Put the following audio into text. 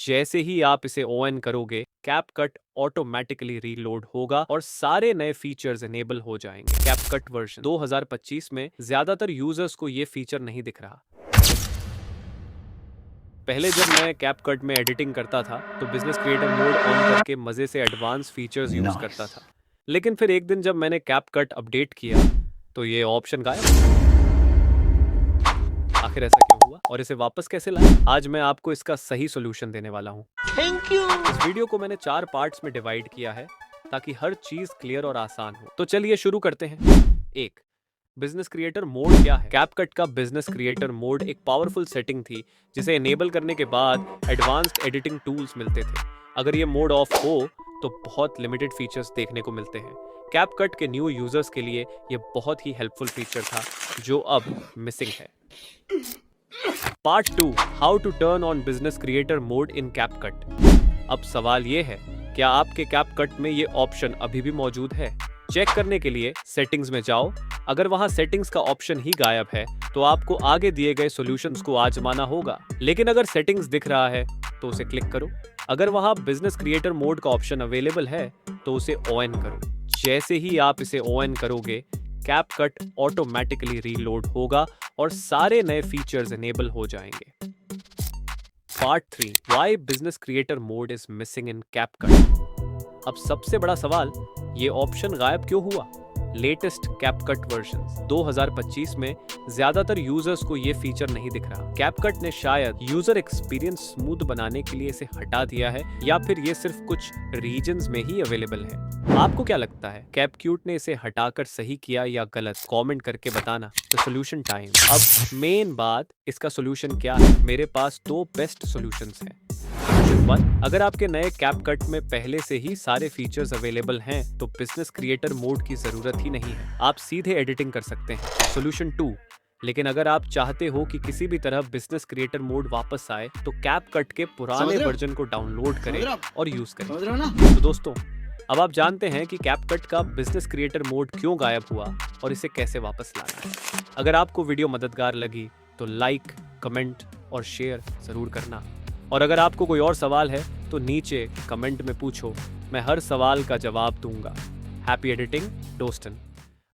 जैसे ही आप इसे ऑन करोगे, कैपकट ऑटोमेटिकली रीलोड होगा और सारे नए फीचर्स एनेबल हो जाएंगे। कैपकट वर्जन 2025 में ज्यादातर यूजर्स को ये फीचर नहीं दिख रहा। पहले जब मैं कैपकट में एडिटिंग करता था तो बिजनेस क्रिएटर मोड ऑन करके मजे से एडवांस फीचर्स यूज करता था, लेकिन फिर एक दिन जब मैंने कैपकट अपडेट किया तो ये ऑप्शन गायब। आखिर ऐसा क्यों हुआ और इसे वापस कैसे लाएं? आज मैं आपको इसका सही सोल्यूशन देने वाला हूँ। Thank you. इस वीडियो को मैंने 4 पार्ट्स में डिवाइड किया है ताकि हर चीज क्लियर और आसान हो। तो चलिए शुरू करते हैं। 1. बिजनेस क्रिएटर मोड क्या है? कैपकट का बिजनेस क्रिएटर मोड एक पावरफुल सेटिंग थी जिसे एनेबल करने के बाद एडवांस्ड एडिटिंग टूल्स मिलते थे। अगर ये मोड ऑफ हो तो बहुत लिमिटेड फीचर्स देखने को मिलते हैं। कैपकट के न्यू यूजर्स के लिए ये बहुत ही हेल्पफुल फीचर था जो अब मिसिंग है। Part 2, how to turn on business creator mode in CapCut. अब सवाल ये है, क्या आपके कैपकट में ये ऑप्शन अभी भी मौजूद है? चेक करने के लिए सेटिंग्स में जाओ। अगर वहां सेटिंग्स का ऑप्शन ही गायब है तो आपको आगे दिए गए सॉल्यूशंस को आजमाना होगा। लेकिन अगर सेटिंग्स दिख रहा है तो उसे क्लिक करो। अगर वहां बिजनेस क्रिएटर मोड का ऑप्शन अवेलेबल है तो उसे ऑन करो। जैसे ही आप इसे ऑन करोगे, कैपकट ऑटोमेटिकली रीलोड होगा और सारे नए फीचर्स एनेबल हो जाएंगे। Part 3, why business creator mode is missing in CapCut. अब सबसे बड़ा सवाल, ये ऑप्शन गायब क्यों हुआ? लेटेस्ट कैपकट वर्जन 2025 में ज्यादातर यूजर्स को ये फीचर नहीं दिख रहा। कैपकट ने शायद यूजर एक्सपीरियंस स्मूथ बनाने के लिए इसे हटा दिया है या फिर ये सिर्फ कुछ रीजन्स में ही अवेलेबल है। आपको क्या लगता है, कैपक्यूट ने इसे हटाकर सही किया या गलत? कमेंट करके बताना। तो सोल्यूशन टाइम। अब मेन बात, इसका सोल्यूशन क्या है? मेरे पास 2 बेस्ट सोल्यूशंस हैं। सोल्यूशन 1, अगर आपके नए कैपकट में पहले से ही सारे फीचर्स अवेलेबल हैं तो बिजनेस क्रिएटर मोड की जरूरत ही नहीं है, आप सीधे एडिटिंग कर सकते हैं। सोल्यूशन 2, लेकिन अगर आप चाहते हो कि किसी भी तरह बिजनेस क्रिएटर मोड वापस आए तो कैपकट के पुराने वर्जन को डाउनलोड करें और यूज करें। तो दोस्तों, अब आप जानते हैं कि कैपकट का बिजनेस क्रिएटर मोड क्यों गायब हुआ और इसे कैसे वापस लाना है। अगर आपको वीडियो मददगार लगी तो लाइक, कमेंट और शेयर जरूर करना। और अगर आपको कोई और सवाल है तो नीचे कमेंट में पूछो, मैं हर सवाल का जवाब दूंगा। Happy editing, डोस्टन।